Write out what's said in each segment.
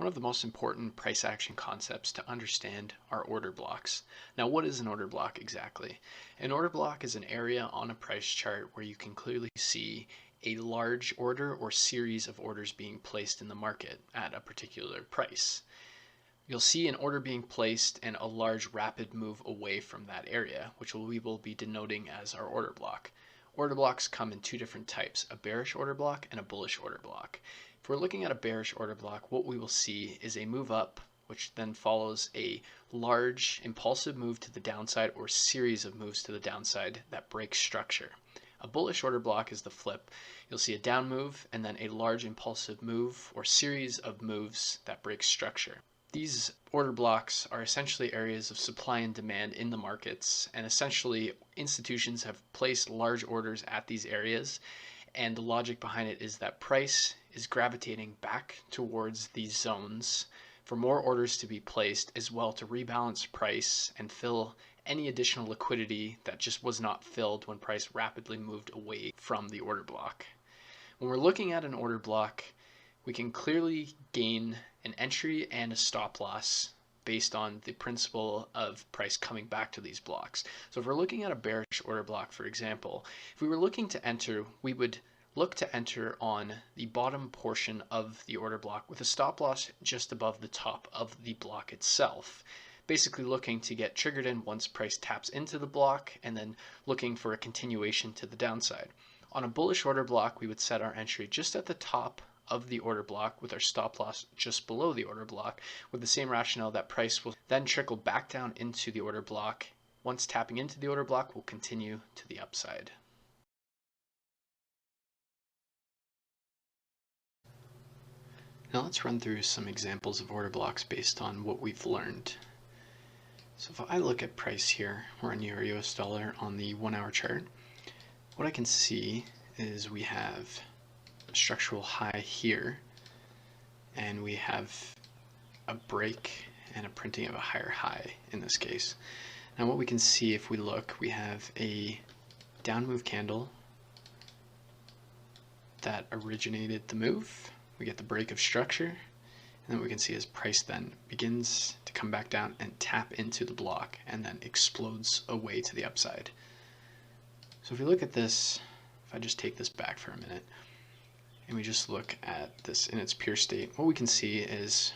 One of the most important price action concepts to understand are order blocks. Now, what is an order block exactly? An order block is an area on a price chart where you can clearly see a large order or series of orders being placed in the market at a particular price. You'll see an order being placed and a large rapid move away from that area, which we will be denoting as our order block. Order blocks come in two different types, a bearish order block and a bullish order block. If we're looking at a bearish order block, what we will see is a move up, which then follows a large impulsive move to the downside or series of moves to the downside that breaks structure. A bullish order block is the flip. You'll see a down move and then a large impulsive move or series of moves that break structure. These order blocks are essentially areas of supply and demand in the markets, and essentially institutions have placed large orders at these areas, and the logic behind it is that price is gravitating back towards these zones for more orders to be placed, as well to rebalance price and fill any additional liquidity that just was not filled when price rapidly moved away from the order block. When we're looking at an order block, we can clearly gain an entry and a stop loss based on the principle of price coming back to these blocks. So if we're looking at a bearish order block, for example, if we were looking to enter, we would look to enter on the bottom portion of the order block with a stop loss just above the top of the block itself. Basically looking to get triggered in once price taps into the block and then looking for a continuation to the downside. On a bullish order block, we would set our entry just at the top of the order block with our stop loss just below the order block, with the same rationale that price will then trickle back down into the order block. Once tapping into the order block, will continue to the upside. Now let's run through some examples of order blocks based on what we've learned. So if I look at price here, we're in Euro US dollar on the 1 hour chart. What I can see is we have a structural high here, and we have a break and a printing of a higher high in this case. Now what we can see if we look, we have a down move candle that originated the move. We get the break of structure, and then we can see as price then begins to come back down and tap into the block and then explodes away to the upside. So if we look at this, if I just take this back for a minute and we just look at this in its pure state, what we can see is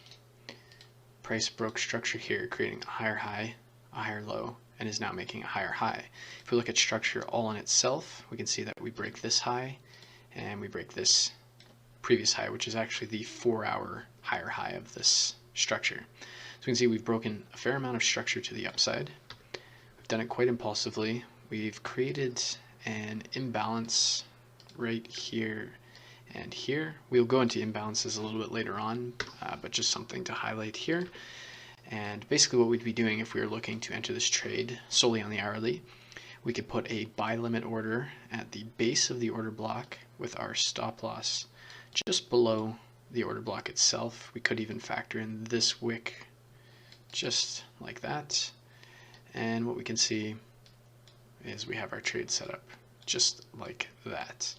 price broke structure here, creating a higher high, a higher low, and is now making a higher high. If we look at structure all in itself, we can see that we break this high and we break this previous high, which is actually the 4 hour higher high of this structure. So we can see we've broken a fair amount of structure to the upside. We've done it quite impulsively. We've created an imbalance right here and here. We'll go into imbalances a little bit later on, but just something to highlight here. And basically what we'd be doing if we were looking to enter this trade solely on the hourly, we could put a buy limit order at the base of the order block with our stop loss just below the order block itself. We could even factor in this wick just like that. And what we can see is we have our trade set up just like that.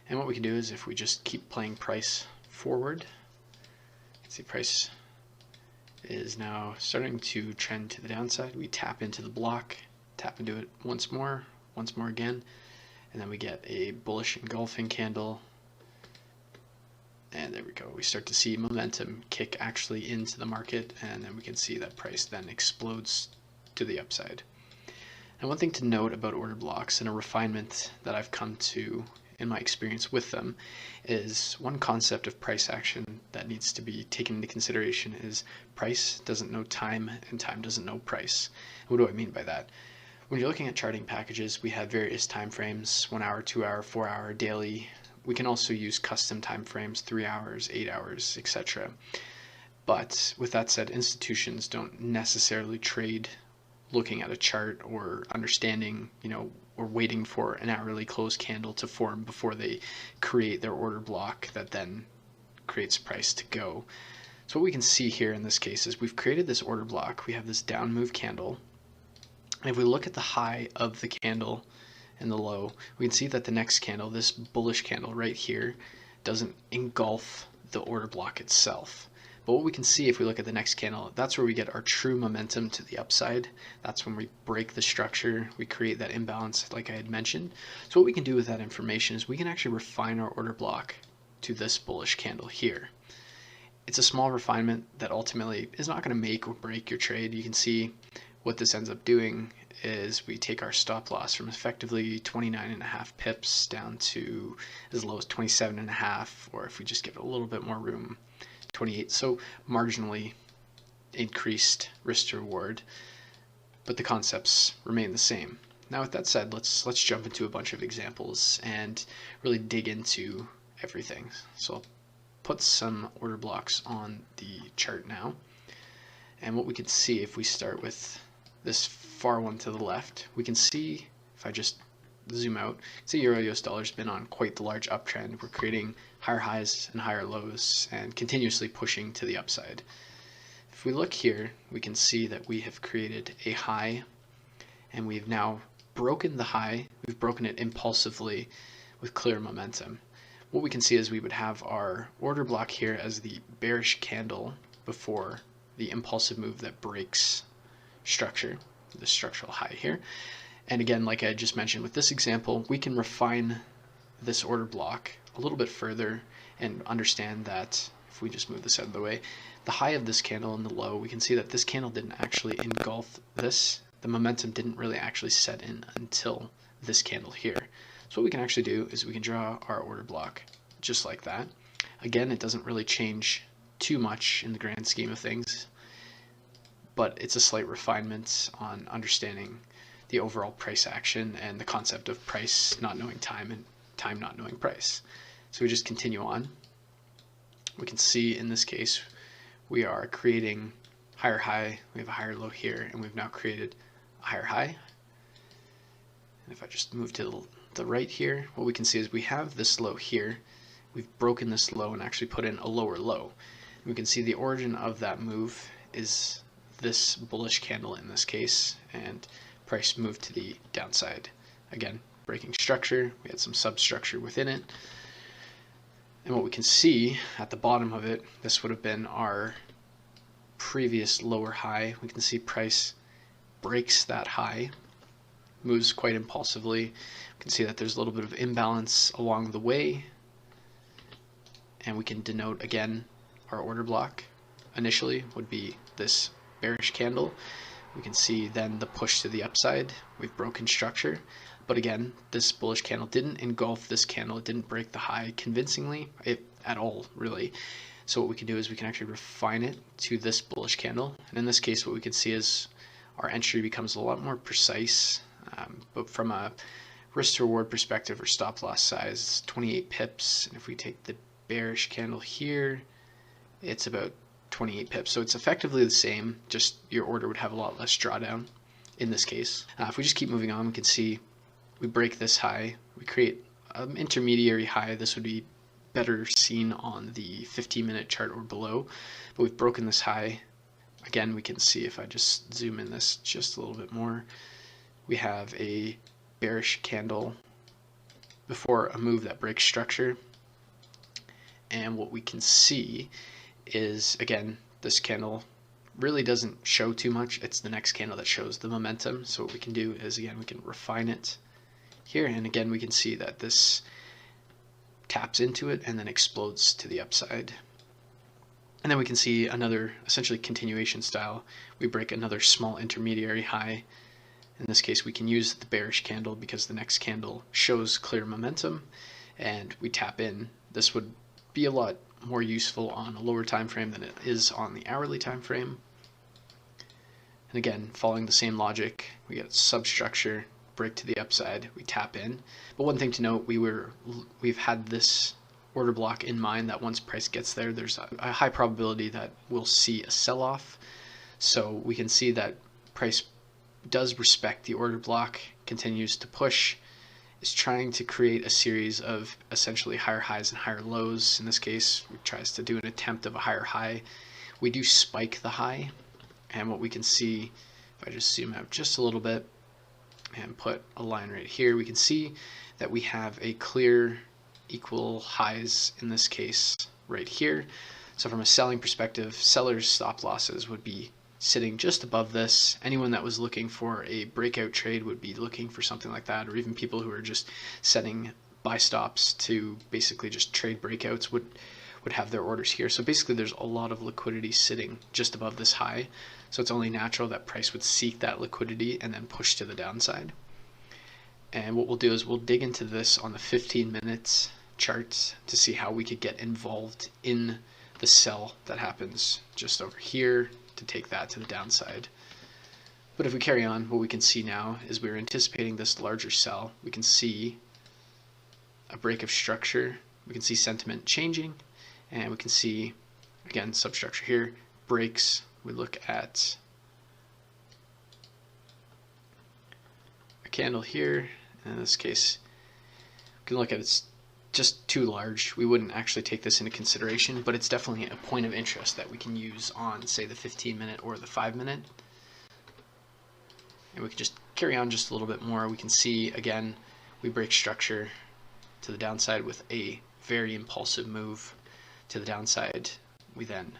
And what we can do is if we just keep playing price forward, see price is now starting to trend to the downside. We tap into the block, tap into it once more again, and then we get a bullish engulfing candle. And there we go. We start to see momentum kick actually into the market, and then we can see that price then explodes to the upside. And one thing to note about order blocks, and a refinement that I've come to in my experience with them, is one concept of price action that needs to be taken into consideration is price doesn't know time and time doesn't know price. And what do I mean by that? When you're looking at charting packages, we have various time frames, 1 hour, 2 hour, 4 hour, daily. We can also use custom time frames, 3 hours, 8 hours, etc. But with that said, institutions don't necessarily trade looking at a chart or understanding, or waiting for an hourly close candle to form before they create their order block that then creates price to go. So what we can see here in this case is we've created this order block. We have this down move candle. And if we look at the high of the candle and the low, we can see that the next candle, this bullish candle right here, doesn't engulf the order block itself. But what we can see if we look at the next candle, that's where we get our true momentum to the upside. That's when we break the structure, we create that imbalance like I had mentioned. So what we can do with that information is we can actually refine our order block to this bullish candle here. It's a small refinement that ultimately is not going to make or break your trade. You can see what this ends up doing is we take our stop loss from effectively 29.5 pips down to as low as 27.5, or if we just give it a little bit more room, 28. So marginally increased risk to reward, but the concepts remain the same. Now with that said, let's jump into a bunch of examples and really dig into everything. So I'll put some order blocks on the chart now, and what we can see if we start with this far one to the left, we can see, if I just zoom out, see Euro US dollar has been on quite the large uptrend. We're creating higher highs and higher lows and continuously pushing to the upside. If we look here, we can see that we have created a high, and we've now broken the high. We've broken it impulsively with clear momentum. What we can see is we would have our order block here as the bearish candle before the impulsive move that breaks structure, the structural high here. And again, like I just mentioned with this example, we can refine this order block a little bit further and understand that if we just move this out of the way, the high of this candle and the low, we can see that this candle didn't actually engulf this. The momentum didn't really actually set in until this candle here. So what we can actually do is we can draw our order block just like that. Again, it doesn't really change too much in the grand scheme of things, but it's a slight refinement on understanding the overall price action and the concept of price not knowing time and time not knowing price. So we just continue on. We can see in this case we are creating higher high, we have a higher low here, and we've now created a higher high. And if I just move to the right here, what we can see is we have this low here. We've broken this low and actually put in a lower low. And we can see the origin of that move is this bullish candle in this case, and price moved to the downside. Again, breaking structure, we had some substructure within it. And what we can see at the bottom of it, this would have been our previous lower high. We can see price breaks that high, moves quite impulsively. We can see that there's a little bit of imbalance along the way, and we can denote again our order block initially would be this bearish candle. We can see then the push to the upside. We've broken structure, but again, this bullish candle didn't engulf this candle. It didn't break the high convincingly at all, really. So what we can do is we can actually refine it to this bullish candle, and in this case what we can see is our entry becomes a lot more precise, but from a risk to reward perspective or stop loss size, 28 pips, and if we take the bearish candle here, it's about 28 pips. So it's effectively the same, just your order would have a lot less drawdown in this case. If we just keep moving on, we can see we break this high, we create an intermediary high. This would be better seen on the 15-minute chart or below, but we've broken this high. Again, we can see if I just zoom in this just a little bit more, we have a bearish candle before a move that breaks structure. And what we can see is, again, this candle really doesn't show too much. It's the next candle that shows the momentum. So what we can do is, again, we can refine it here, and again we can see that this taps into it and then explodes to the upside. And then we can see another essentially continuation style. We break another small intermediary high. In this case we can use the bearish candle because the next candle shows clear momentum, and we tap in. This would be a lot more useful on a lower time frame than it is on the hourly time frame. And again, following the same logic, we get substructure, break to the upside, we tap in. But one thing to note, we've had this order block in mind that once price gets there, there's a high probability that we'll see a sell-off. So we can see that price does respect the order block, continues to push, is trying to create a series of essentially higher highs and higher lows. In this case, it tries to do an attempt of a higher high. We do spike the high, and what we can see, if I just zoom out just a little bit and put a line right here, we can see that we have a clear equal highs in this case right here. So from a selling perspective, sellers' stop losses would be sitting just above this. Anyone that was looking for a breakout trade would be looking for something like that, or even people who are just setting buy stops to basically just trade breakouts would have their orders here. So basically there's a lot of liquidity sitting just above this high. So it's only natural that price would seek that liquidity and then push to the downside. And what we'll do is we'll dig into this on the 15 minutes chart to see how we could get involved in the sell that happens just over here to take that to the downside. But if we carry on, what we can see now is we're anticipating this larger sell. We can see a break of structure. We can see sentiment changing, and we can see, again, substructure here, breaks. We look at a candle here. In this case, we can look at it's just too large. We wouldn't actually take this into consideration, but it's definitely a point of interest that we can use on, say, the 15-minute or the 5-minute. And we can just carry on just a little bit more. We can see, again, we break structure to the downside with a very impulsive move to the downside. We then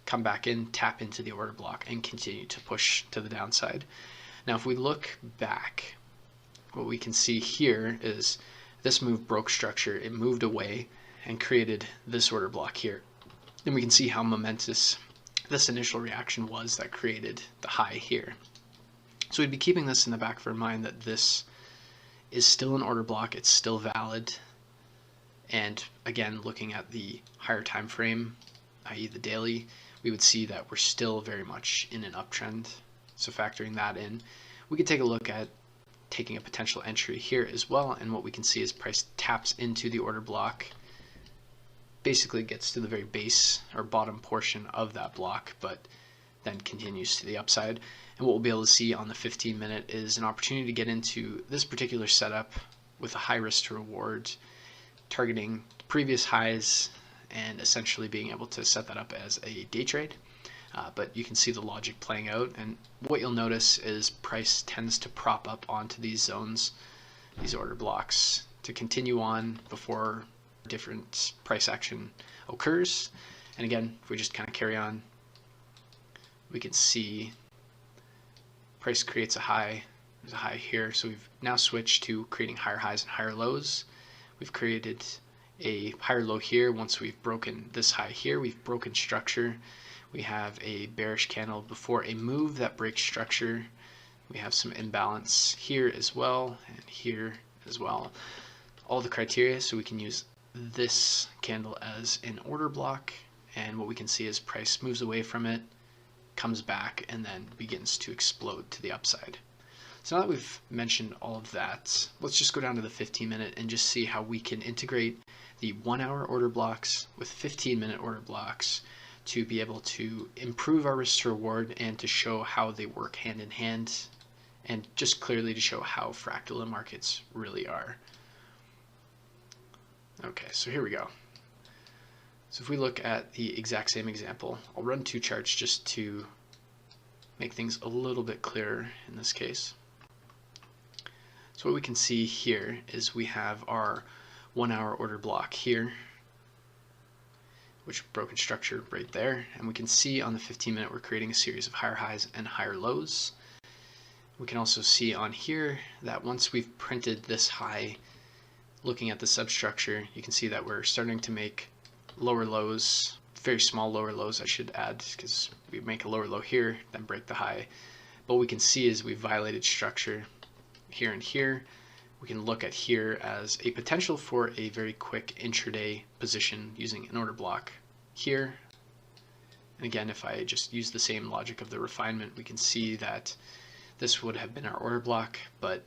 come back in, tap into the order block, and continue to push to the downside. Now, if we look back, what we can see here is this move broke structure. It moved away and created this order block here. And we can see how momentous this initial reaction was that created the high here. So we'd be keeping this in the back of our mind that this is still an order block. It's still valid. And again, looking at the higher time frame, i.e. the daily, we would see that we're still very much in an uptrend. So factoring that in, we could take a look at taking a potential entry here as well, and what we can see is price taps into the order block, basically gets to the very base or bottom portion of that block, but then continues to the upside. And what we'll be able to see on the 15-minute is an opportunity to get into this particular setup with a high risk to reward, targeting previous highs and essentially being able to set that up as a day trade. But you can see the logic playing out, and what you'll notice is price tends to prop up onto these zones, these order blocks, to continue on before different price action occurs. And again, if we just kind of carry on, we can see price creates a high. There's a high here, so we've now switched to creating higher highs and higher lows. We've created a higher low here. Once we've broken this high here, we've broken structure. We have a bearish candle before a move that breaks structure. We have some imbalance here as well, and here as well. All the criteria, so we can use this candle as an order block, and what we can see is price moves away from it, comes back, and then begins to explode to the upside. So now that we've mentioned all of that, let's just go down to the 15-minute and just see how we can integrate the 1-hour order blocks with 15-minute order blocks to be able to improve our risk to reward and to show how they work hand in hand, and just clearly to show how fractal the markets really are. Okay, so here we go. So if we look at the exact same example, I'll run 2 charts just to make things a little bit clearer in this case. So what we can see here is we have our 1-hour order block here, which broken structure right there, and we can see on the 15-minute we're creating a series of higher highs and higher lows. We can also see on here that once we've printed this high, looking at the substructure, you can see that we're starting to make lower lows, very small lower lows I should add, because we make a lower low here, then break the high. But what we can see is we've violated structure here and here. We can look at here as a potential for a very quick intraday position using an order block here. And again, if I just use the same logic of the refinement, we can see that this would have been our order block, but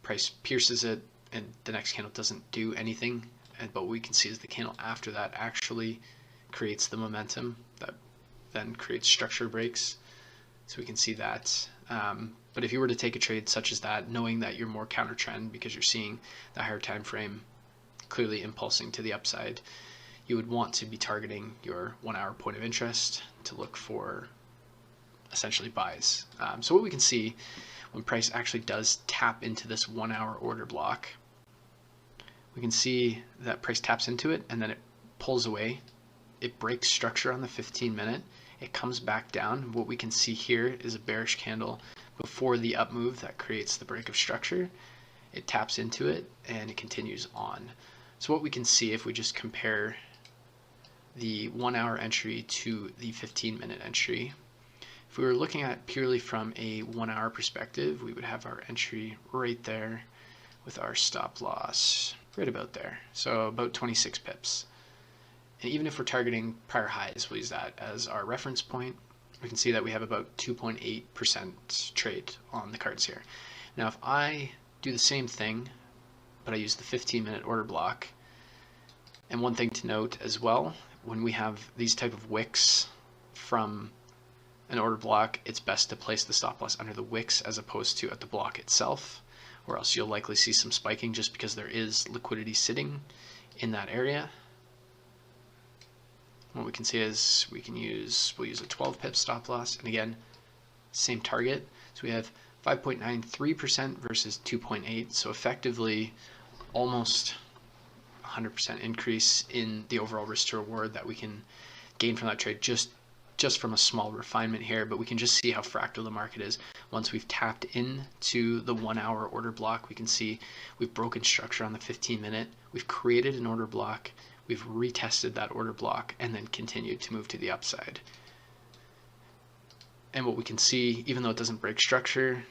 price pierces it and the next candle doesn't do anything. But what we can see is the candle after that actually creates the momentum that then creates structure breaks. So we can see that. But if you were to take a trade such as that, knowing that you're more counter trend because you're seeing the higher time frame clearly impulsing to the upside, you would want to be targeting your 1-hour point of interest to look for essentially buys. So what we can see when price actually does tap into this 1-hour order block, we can see that price taps into it and then it pulls away. it breaks structure on the 15-minute. It comes back down. What we can see here is a bearish candle before the up move that creates the break of structure. It taps into it and it continues on. So what we can see if we just compare the 1 hour entry to the 15-minute entry, if we were looking at purely from a 1 hour perspective, we would have our entry right there with our stop loss right about there. So about 26 pips. And even if we're targeting prior highs, we'll use that as our reference point. We can see that we have about 2.8% trade on the cards here. Now if I do the same thing, but I use the 15-minute order block, and one thing to note as well, when we have these type of wicks from an order block, it's best to place the stop loss under the wicks as opposed to at the block itself, or else you'll likely see some spiking just because there is liquidity sitting in that area. What we can see is we'll use a 12 pip stop loss, and again, same target. So we have 5.93% versus 2.8, so effectively almost 100% increase in the overall risk to reward that we can gain from that trade just from a small refinement here. But we can just see how fractal the market is. Once we've tapped into the 1 hour order block, we can see we've broken structure on the 15-minute, we've created an order block, we've retested that order block, and then continued to move to the upside. And what we can see, even though it doesn't break structure,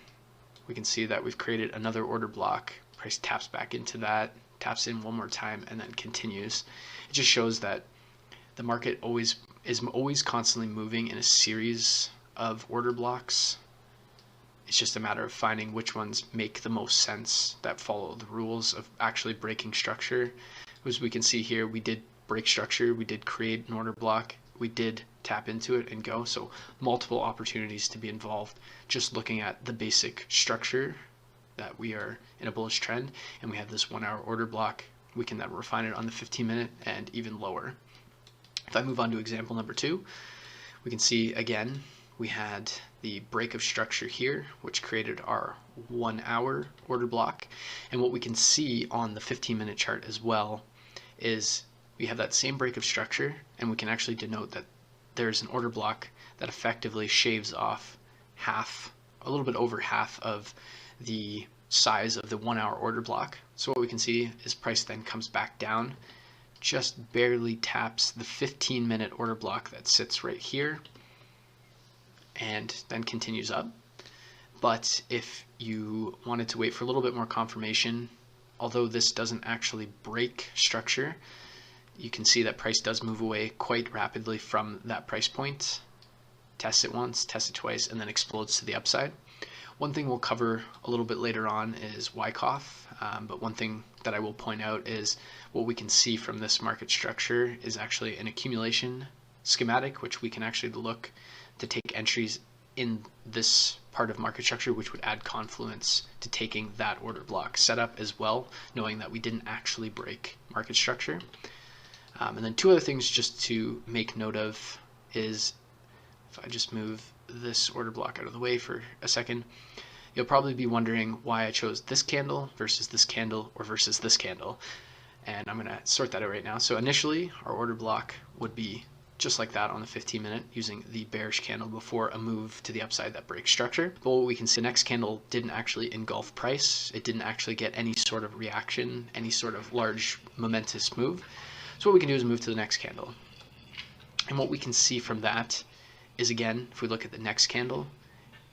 we can see that we've created another order block. Price taps back into that, taps in one more time, and then continues. It just shows that the market is always constantly moving in a series of order blocks. It's just a matter of finding which ones make the most sense, that follow the rules of actually breaking structure. As we can see here, we did break structure, we did create an order block, we did tap into it and go. So multiple opportunities to be involved just looking at the basic structure that we are in a bullish trend, and we have this 1 hour order block. We can then refine it on the 15-minute and even lower. If I move on to example number 2, we can see again we had the break of structure here, which created our 1 hour order block. And what we can see on the 15-minute chart as well is we have that same break of structure, and we can actually denote that there's an order block that effectively shaves off half, a little bit over half of the size of the 1 hour order block. So what we can see is price then comes back down, just barely taps the 15-minute order block that sits right here, and then continues up. But if you wanted to wait for a little bit more confirmation, although this doesn't actually break structure, you can see that price does move away quite rapidly from that price point. Test it once, test it twice, and then explodes to the upside. One thing we'll cover a little bit later on is Wyckoff, but one thing that I will point out is what we can see from this market structure is actually an accumulation schematic, which we can actually look to take entries in this part of market structure, which would add confluence to taking that order block setup as well, knowing that we didn't actually break market structure. And then two other things just to make note of is, if I just move this order block out of the way for a second, you'll probably be wondering why I chose this candle versus this candle or versus this candle. And I'm going to sort that out right now. So initially, our order block would be just like that on the 15-minute, using the bearish candle before a move to the upside that breaks structure. But what we can see, the next candle didn't actually engulf price. It didn't actually get any sort of reaction, any sort of large momentous move. So what we can do is move to the next candle. And what we can see from that is, again, if we look at the next candle,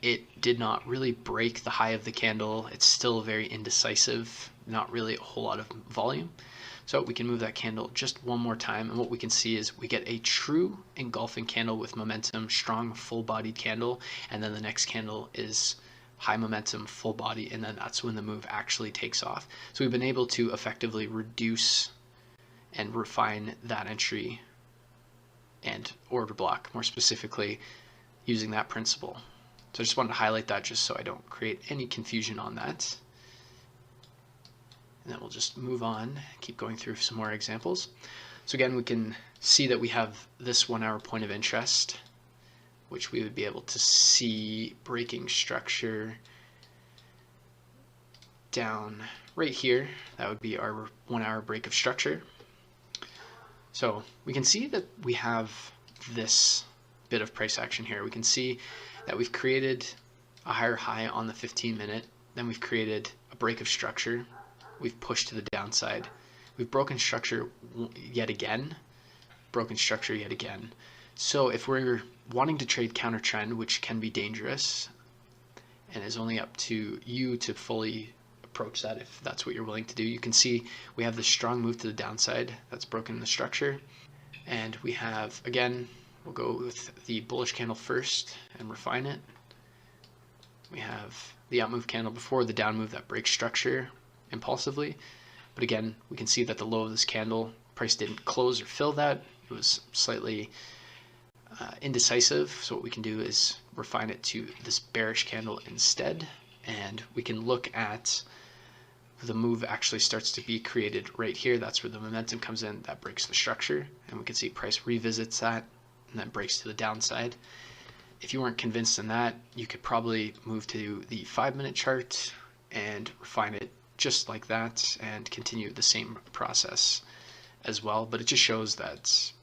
it did not really break the high of the candle. It's still very indecisive, not really a whole lot of volume. So we can move that candle just one more time, and what we can see is we get a true engulfing candle with momentum, strong full-bodied candle, and then the next candle is high momentum, full body, and then that's when the move actually takes off. So we've been able to effectively reduce and refine that entry and order block, more specifically using that principle. So I just wanted to highlight that just so I don't create any confusion on that. And then we'll just move on, keep going through some more examples. So again, we can see that we have this 1 hour point of interest, which we would be able to see breaking structure down right here. That would be our 1 hour break of structure. So we can see that we have this bit of price action here. We can see that we've created a higher high on the 15-minute, then we've created a break of structure, we've pushed to the downside, we've broken structure yet again, broken structure yet again. So if we're wanting to trade counter trend, which can be dangerous and is only up to you to fully approach that if that's what you're willing to do, you can see we have this strong move to the downside that's broken the structure. And we have, again, we'll go with the bullish candle first and refine it. We have the up move candle before the down move that breaks structure impulsively. But again, we can see that the low of this candle, price didn't close or fill that. It was slightly indecisive. So what we can do is refine it to this bearish candle instead. And we can look at the move actually starts to be created right here. That's where the momentum comes in, that breaks the structure, and we can see price revisits that and then breaks to the downside. If you weren't convinced in that, you could probably move to the 5-minute chart and refine it just like that and continue the same process as well. But it just shows that,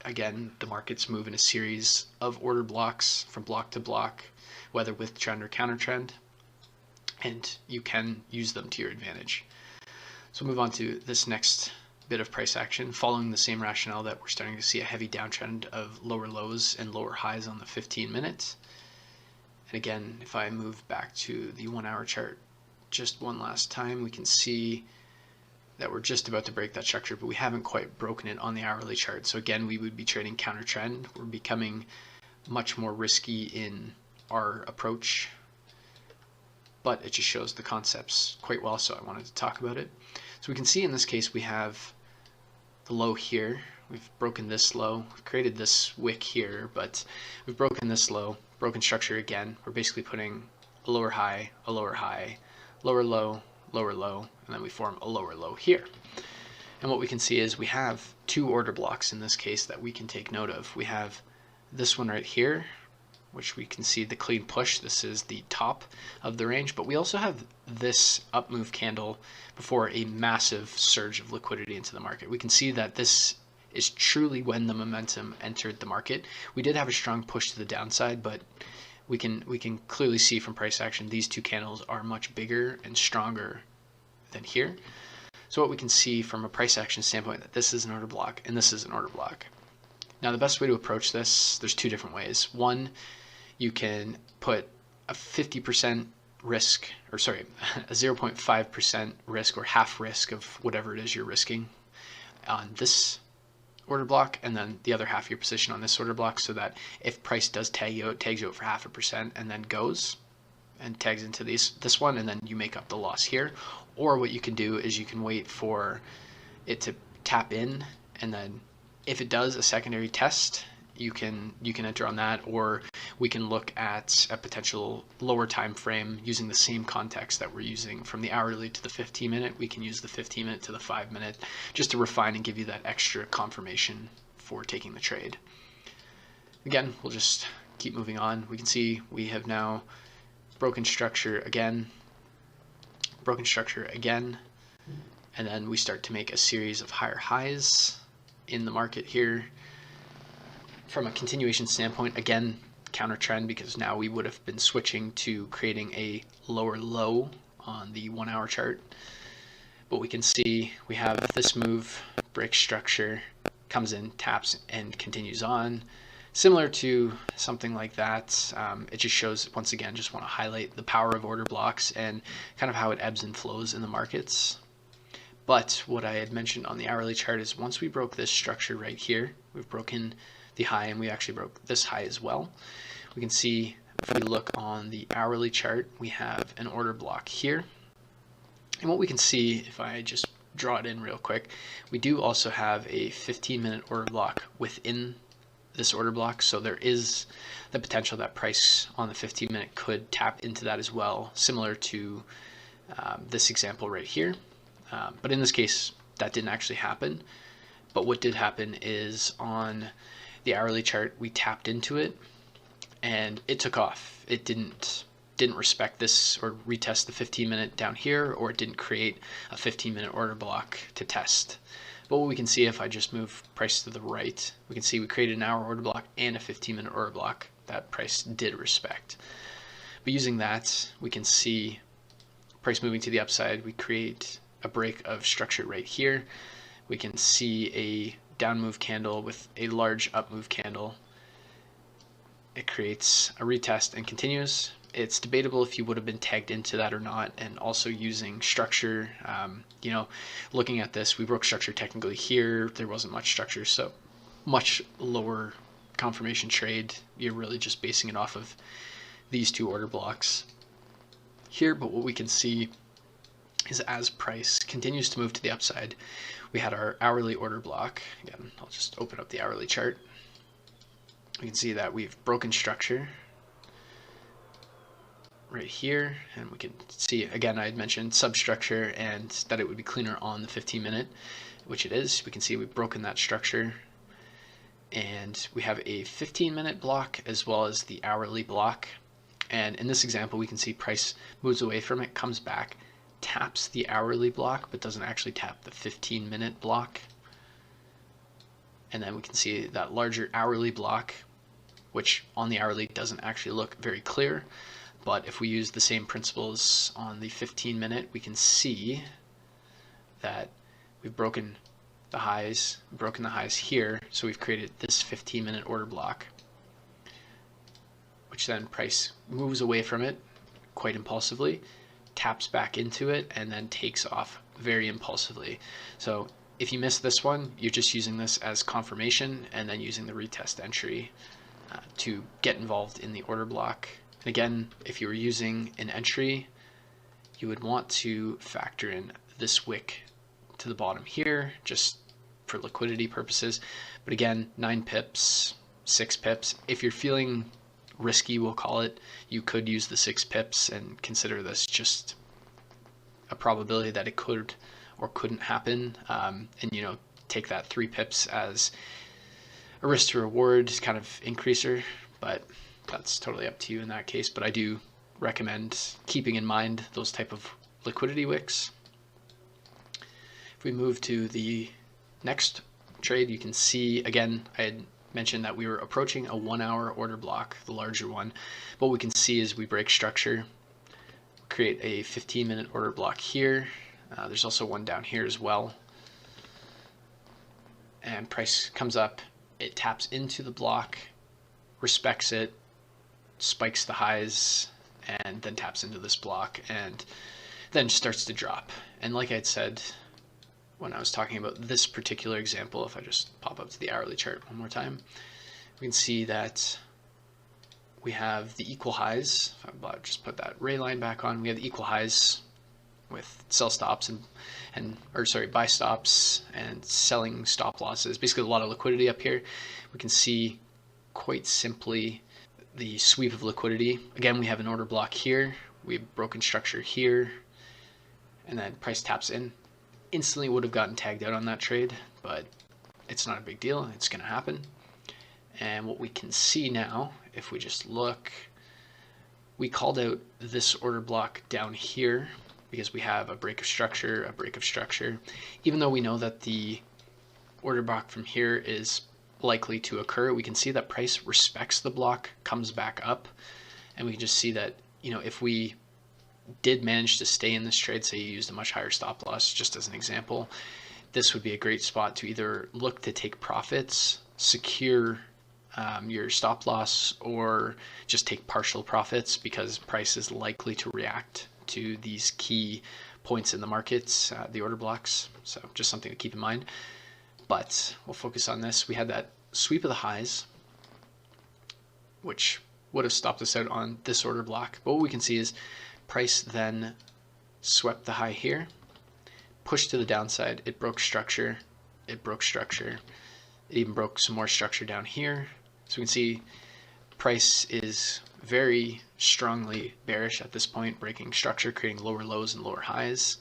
again, the markets move in a series of order blocks from block to block, whether with trend or counter trend, and you can use them to your advantage. So we'll move on to this next bit of price action, following the same rationale that we're starting to see a heavy downtrend of lower lows and lower highs on the 15-minute. And again, if I move back to the 1-hour chart just one last time, we can see that we're just about to break that structure, but we haven't quite broken it on the hourly chart. So again, we would be trading counter trend. We're becoming much more risky in our approach, but it just shows the concepts quite well, so I wanted to talk about it. So we can see in this case we have the low here. We've broken this low, we've created this wick here, but we've broken this low, broken structure again. We're basically putting a lower high, lower low, and then we form a lower low here. And what we can see is we have two order blocks in this case that we can take note of. We have this one right here, which we can see the clean push. This is the top of the range, but we also have this up move candle before a massive surge of liquidity into the market. We can see that this is truly when the momentum entered the market. We did have a strong push to the downside, but we can clearly see from price action these two candles are much bigger and stronger than here. So what we can see from a price action standpoint, that this is an order block and this is an order block. Now the best way to approach this, there's two different ways. One, you can put a 50% risk, or sorry, a 0.5% risk or half risk of whatever it is you're risking on this order block, and then the other half of your position on this order block, so that if price does tag you out, tags you out for 0.5% and then goes and tags into this one, and then you make up the loss here. Or what you can do is you can wait for it to tap in, and then if it does a secondary test, you can enter on that, or we can look at a potential lower time frame using the same context that we're using from the hourly to the 15-minute. We can use the 15-minute to the 5-minute just to refine and give you that extra confirmation for taking the trade. Again, we'll just keep moving on. We can see we have now broken structure again, and then we start to make a series of higher highs in the market here. From a continuation standpoint, again, counter trend, because now we would have been switching to creating a lower low on the 1-hour chart. But we can see we have this move, break structure, comes in, taps, and continues on. Similar to something like that, it just shows, once again, just want to highlight the power of order blocks and kind of how it ebbs and flows in the markets. But what I had mentioned on the hourly chart is once we broke this structure right here, we've broken the high, and we actually broke this high as well. We can see if we look on the hourly chart, we have an order block here. And what we can see, if I just draw it in real quick, we do also have a 15-minute order block within this order block. So there is the potential that price on the 15-minute could tap into that as well, similar to this example right here. But in this case, that didn't actually happen. But what did happen is on the hourly chart, we tapped into it and it took off. It didn't respect this or retest the 15-minute down here, or it didn't create a 15-minute order block to test. But what we can see if I just move price to the right, we can see we created an hour order block and a 15-minute order block that price did respect. But using that, we can see price moving to the upside. We create a break of structure right here. We can see a down move candle with a large up move candle. It creates a retest and continues. It's debatable if you would have been tagged into that or not, and also using structure. Looking at this, we broke structure technically here. There wasn't much structure, so much lower confirmation trade. You're really just basing it off of these two order blocks here. But what we can see is as price continues to move to the upside, we had our hourly order block. Again, I'll just open up the hourly chart. We can see that we've broken structure right here, and we can see again I had mentioned substructure and that it would be cleaner on the 15-minute, which it is. We can see we've broken that structure, and we have a 15-minute block as well as the hourly block. And in this example, we can see price moves away from it, comes back, taps the hourly block, but doesn't actually tap the 15-minute block. And then we can see that larger hourly block, which on the hourly doesn't actually look very clear. But if we use the same principles on the 15-minute, we can see that we've broken the highs here. So we've created this 15-minute order block, which then price moves away from it quite impulsively, taps back into it, and then takes off very impulsively. So if you miss this one, you're just using this as confirmation and then using the retest entry to get involved in the order block. And again, if you were using an entry, you would want to factor in this wick to the bottom here just for liquidity purposes. But again, 9 pips, 6 pips. If you're feeling risky, we'll call it, you could use the 6 pips and consider this just a probability that it could or couldn't happen, and take that 3 pips as a risk to reward kind of increaser. But that's totally up to you in that case. But I do recommend keeping in mind those type of liquidity wicks. If we move to the next trade, you can see again I had mentioned that we were approaching a 1-hour order block, the larger one. What we can see is we break structure, create a 15-minute order block here. There's also one down here as well. And price comes up, it taps into the block, respects it, spikes the highs, and then taps into this block, and then starts to drop. And like I had said when I was talking about this particular example, if I just pop up to the hourly chart one more time, we can see that we have the equal highs. If I just put that ray line back on, we have the equal highs with sell stops buy stops and selling stop losses. Basically a lot of liquidity up here. We can see quite simply the sweep of liquidity. Again, we have an order block here, we've broken structure here, and then price taps in. Instantly would have gotten tagged out on that trade, but it's not a big deal, it's going to happen. And what we can see now, if we just look, we called out this order block down here because we have a break of structure, even though we know that the order block from here is likely to occur. We can see that price respects the block, comes back up, and we can just see that, if we did manage to stay in this trade, say you used a much higher stop loss, just as an example, this would be a great spot to either look to take profits, secure your stop loss, or just take partial profits, because price is likely to react to these key points in the markets, the order blocks. So just something to keep in mind. But we'll focus on this. We had that sweep of the highs, which would have stopped us out on this order block. But what we can see is price then swept the high here, pushed to the downside, it broke structure, it even broke some more structure down here. So we can see price is very strongly bearish at this point, breaking structure, creating lower lows and lower highs.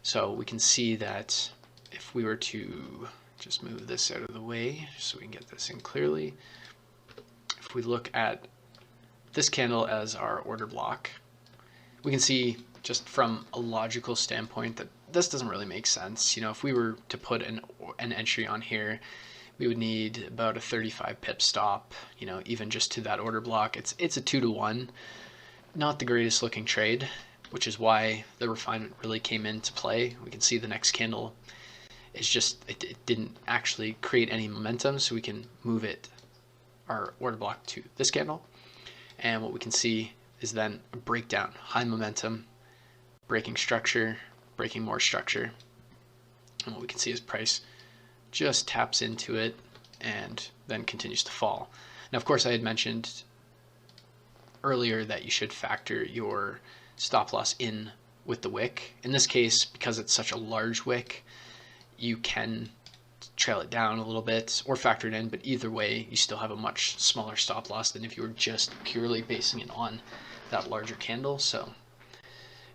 So we can see that if we were to just move this out of the way so we can get this in clearly, if we look at this candle as our order block, we can see just from a logical standpoint, that this doesn't really make sense. You know, if we were to put an entry on here, we would need about a 35 pip stop, you know, even just to that order block. It's a 2-to-1, not the greatest looking trade, which is why the refinement really came into play. We can see the next candle is just, it didn't actually create any momentum, so we can move our order block to this candle. And what we can see is then a breakdown, high momentum, breaking structure, breaking more structure. And what we can see is price just taps into it and then continues to fall. Now, of course, I had mentioned earlier that you should factor your stop loss in with the wick. In this case, because it's such a large wick, you can trail it down a little bit or factor it in, but either way, you still have a much smaller stop loss than if you were just purely basing it on that larger candle. So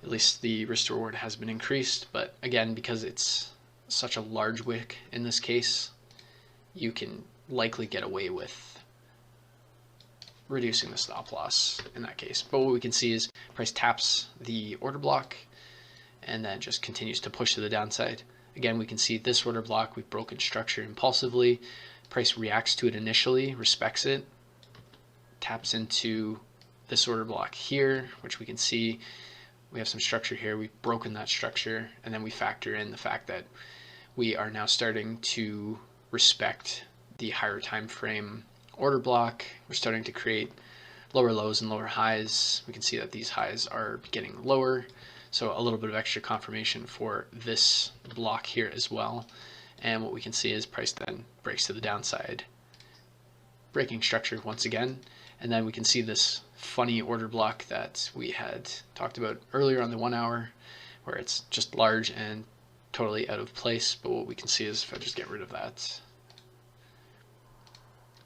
at least the risk to reward has been increased, but again, because it's such a large wick in this case, you can likely get away with reducing the stop loss in that case. But what we can see is price taps the order block and then just continues to push to the downside. Again, we can see this order block, we've broken structure impulsively. Price reacts to it initially, respects it, taps into this order block here, which we can see we have some structure here. We've broken that structure, and then we factor in the fact that we are now starting to respect the higher time frame order block. We're starting to create lower lows and lower highs. We can see that these highs are getting lower, so a little bit of extra confirmation for this block here as well. And what we can see is price then breaks to the downside, breaking structure once again. And then we can see this funny order block that we had talked about earlier on the 1 hour, where it's just large and totally out of place. But what we can see is, if I just get rid of that,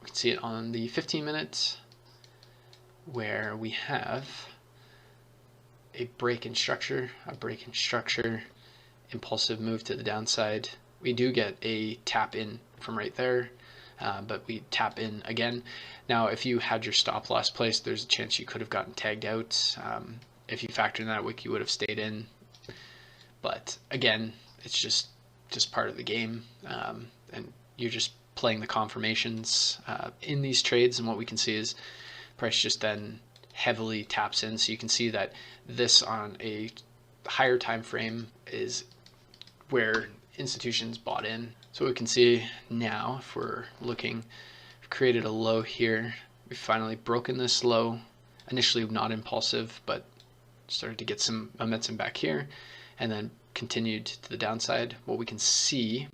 we can see it on the 15 minutes, where we have a break in structure, impulsive move to the downside. We do get a tap in from right there, but we tap in again. Now, if you had your stop loss placed, there's a chance you could have gotten tagged out. If you factor in that wick, you would have stayed in. But again, it's just part of the game, and you're just playing the confirmations in these trades. And what we can see is price just then heavily taps in. So you can see that this on a higher time frame is where institutions bought in. So we can see now, if we're looking, we've created a low here. We've finally broken this low, initially not impulsive, but started to get some momentum back here, and then continued to the downside. What we can see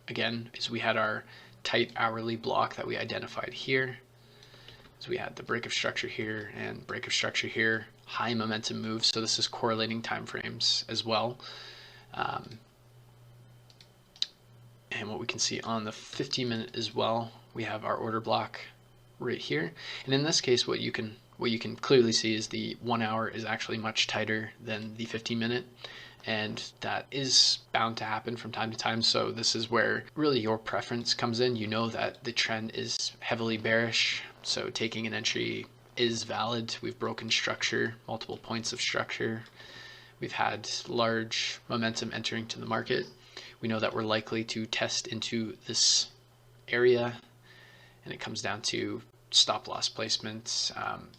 again is we had our tight hourly block that we identified here. So we had the break of structure here and break of structure here, high momentum moves. So this is correlating time frames as well. And what we can see on the 15-minute as well, we have our order block right here. And in this case, what you can clearly see is the 1 hour is actually much tighter than the 15-minute. And that is bound to happen from time to time. So this is where really your preference comes in. You know that the trend is heavily bearish, so taking an entry is valid. We've broken structure, multiple points of structure. We've had large momentum entering to the market. We know that we're likely to test into this area, and it comes down to stop loss placements.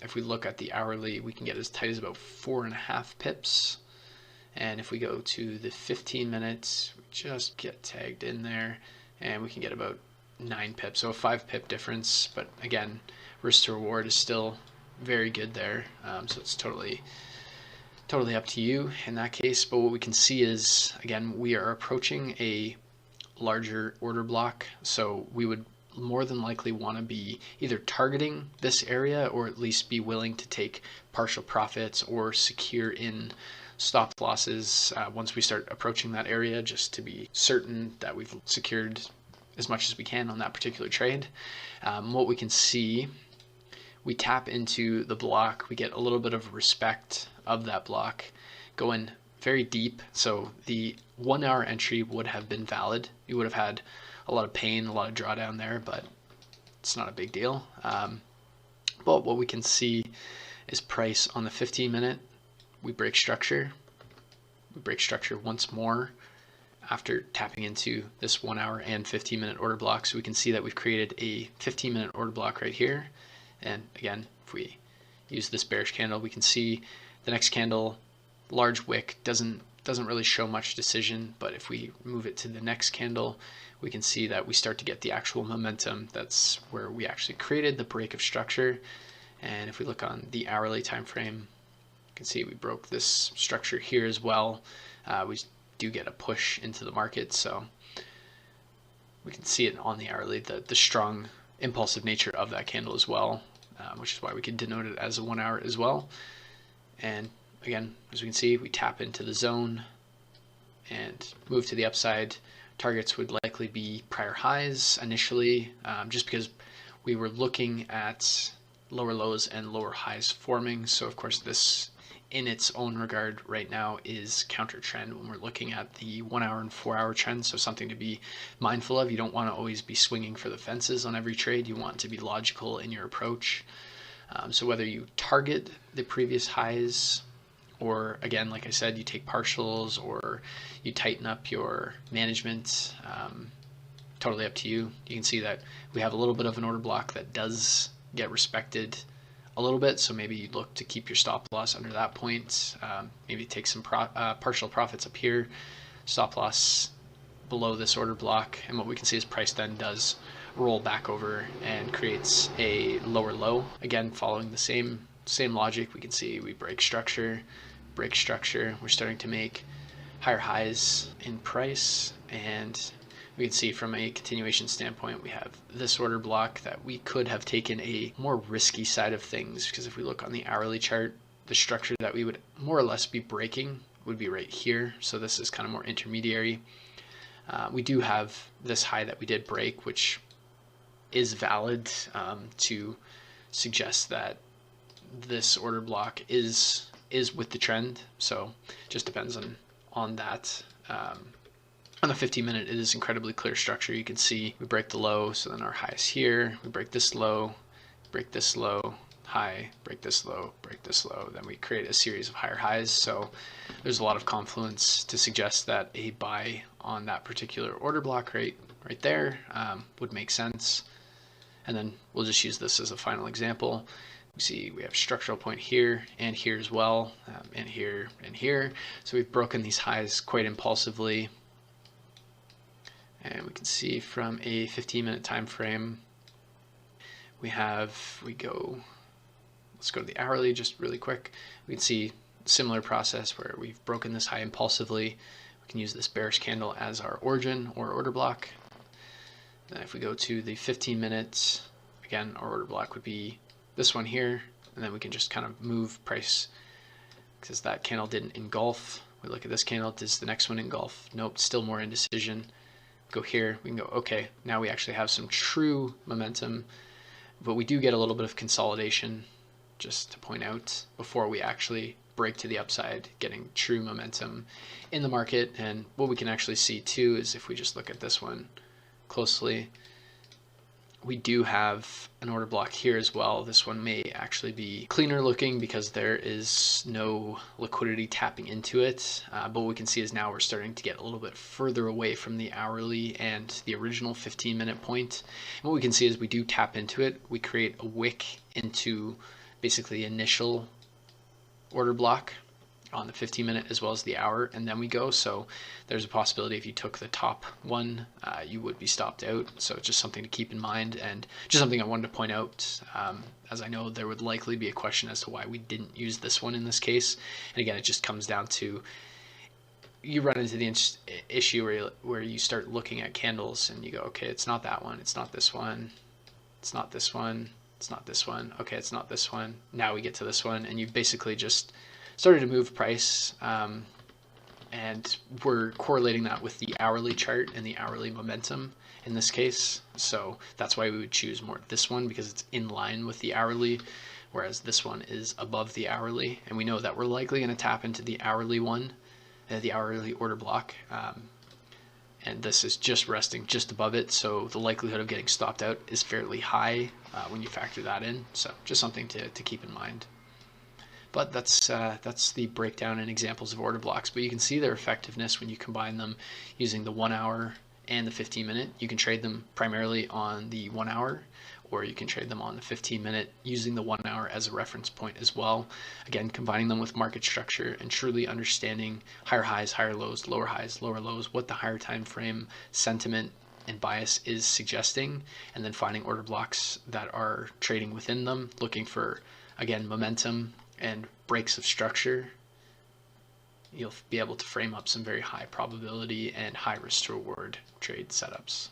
If we look at the hourly, we can get as tight as about 4.5 pips. And if we go to the 15 minutes, we just get tagged in there, and we can get about 9 pips, so a 5 pip difference. But again, risk to reward is still very good there, so it's totally up to you in that case. But what we can see is, again, we are approaching a larger order block, so we would more than likely want to be either targeting this area or at least be willing to take partial profits or secure in stop losses once we start approaching that area, just to be certain that we've secured as much as we can on that particular trade. What we can see, we tap into the block, we get a little bit of respect of that block, going very deep. So the 1 hour entry would have been valid. You would have had a lot of pain, a lot of drawdown there, but it's not a big deal. But what we can see is price on the 15-minute. We break structure. We break structure once more after tapping into this 1 hour and 15-minute order block. So we can see that we've created a 15-minute order block right here. And again, if we use this bearish candle, we can see the next candle, large wick, doesn't really show much decision, but if we move it to the next candle, we can see that we start to get the actual momentum. That's where we actually created the break of structure. And if we look on the hourly time frame, you can see we broke this structure here as well. We do get a push into the market, so we can see it on the hourly, the strong impulsive nature of that candle as well, which is why we can denote it as a 1 hour as well. And again, as we can see, we tap into the zone and move to the upside. Targets would likely be prior highs initially, just because we were looking at lower lows and lower highs forming. So of course this in its own regard right now is counter trend when we're looking at the 1 hour and 4 hour trend. So something to be mindful of. You don't want to always be swinging for the fences on every trade. You want to be logical in your approach. So whether you target the previous highs, or again, like I said, you take partials, or you tighten up your management, totally up to you. You can see that we have a little bit of an order block that does get respected a little bit, so maybe you look to keep your stop loss under that point, maybe take some partial profits up here, stop loss below this order block, and what we can see is price then does roll back over and creates a lower low. Again, following the same logic, we can see we break structure, we're starting to make higher highs in price, and we can see from a continuation standpoint, we have this order block that we could have taken a more risky side of things, because if we look on the hourly chart, the structure that we would more or less be breaking would be right here. So this is kind of more intermediary. We do have this high that we did break, which is valid to suggest that this order block is with the trend. So just depends on that. On the 15-minute, it is incredibly clear structure. You can see we break the low, so then our high is here. We break this low, high, break this low, then we create a series of higher highs. So there's a lot of confluence to suggest that a buy on that particular order block right there would make sense. And then we'll just use this as a final example. We see we have structural point here and here as well, and here and here. So we've broken these highs quite impulsively. And we can see from a 15-minute time frame, let's go to the hourly just really quick. We can see a similar process where we've broken this high impulsively. We can use this bearish candle as our origin or order block. Then if we go to the 15 minutes, again, our order block would be this one here, and then we can just kind of move price because that candle didn't engulf. We look at this candle, does the next one engulf? Nope, still more indecision. Go here, we can go, okay, now we actually have some true momentum, but we do get a little bit of consolidation, just to point out, before we actually break to the upside, getting true momentum in the market. And what we can actually see too is if we just look at this one closely, we do have an order block here as well. This one may actually be cleaner looking because there is no liquidity tapping into it. But what we can see is now we're starting to get a little bit further away from the hourly and the original 15-minute point. And what we can see is we do tap into it. We create a wick into basically the initial order block on the 15-minute as well as the hour, and then we go. So there's a possibility if you took the top one, you would be stopped out. So it's just something to keep in mind, and just something I wanted to point out, as I know there would likely be a question as to why we didn't use this one in this case. And again, it just comes down to you run into the issue where you start looking at candles and you go, okay, it's not that one, it's not this one, it's not this one, it's not this one, okay, it's not this one. Now we get to this one, and you basically just started to move price, and we're correlating that with the hourly chart and the hourly momentum in this case. So that's why we would choose more this one, because it's in line with the hourly, whereas this one is above the hourly. And we know that we're likely going to tap into the hourly one, the hourly order block, and this is just resting just above it. So the likelihood of getting stopped out is fairly high when you factor that in. So just something to keep in mind. But that's the breakdown and examples of order blocks. But you can see their effectiveness when you combine them using the 1 hour and the 15-minute. You can trade them primarily on the 1 hour, or you can trade them on the 15-minute using the 1 hour as a reference point as well. Again, combining them with market structure and truly understanding higher highs, higher lows, lower lows, what the higher time frame sentiment and bias is suggesting, and then finding order blocks that are trading within them, looking for, again, momentum and breaks of structure. You'll be able to frame up some very high probability and high risk to reward trade setups.